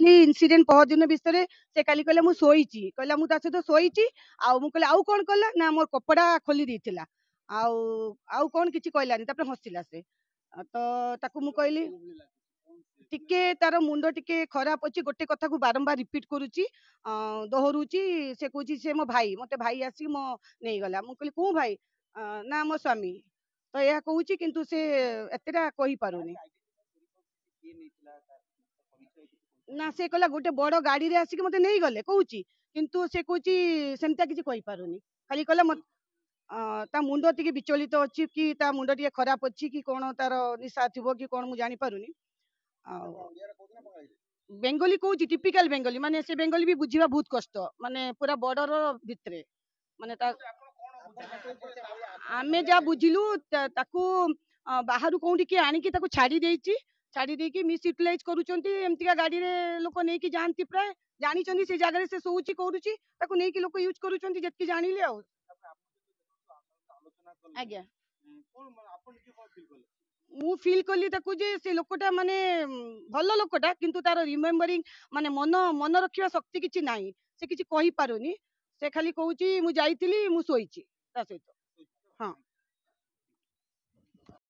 incident पहर दिन विषय से काली कहला मु सोईची कहला मु ता सहित सोईची आउ मु कहला आउ कोन कहला ना मोर कपड़ा खोली देथिला आउ आउ कोन किछि कहलानी तापर हसिला से तो ताकू मु कहली टिके तार मुंड टिके खराब अछि गोटे कथा को बारंबार रिपीट करूची दोहरुची से कहूची से मो भाई मते भाई आसी मो नहीं गला मु कहली को भाई ना मो स्वामी तो यह कहूची किंतु से एतेटा कहि पारुनी ना से कहला गोटे बड़ गाड़ी रे आसिक मते नहीं गले कहूची किंतु से कहूची सेमता किछि कहि पारुनी खाली कहला ता मुंड टिके विचलित अछि कि ता मुंड टिके खराब अछि कि कोन तार निशा थिबो कि कोन मु जानि पारुनी बेंगली कहूची टिपिकल बेंगली माने से बेंगली भी बुझिबा बहुत कष्ट माने पूरा बॉर्डर भितरे माने ता आमे जा बुझिलु ताकू बाहरु कोउठी के आनी कि ताकू छाड़ी देकी मिस यूटिलाइज करूचंती एमतिका गाड़ी रे लोक नै कि जानती प्राय जानी चंदी से जगह रे से सोउची करूची ताकू नै कि लोक यूज करूचंती जतकी जानिले आ आज्ञा मु फील कली ताकू जे से लोकटा माने भलो लोकटा किंतु तार रिमेम्बरिंग माने मन मन रखिबा शक्ति किछि नाही से किछि कहि पारुनी से खाली कहूची मु जाईतिली मु सोईची ता सहित हाँ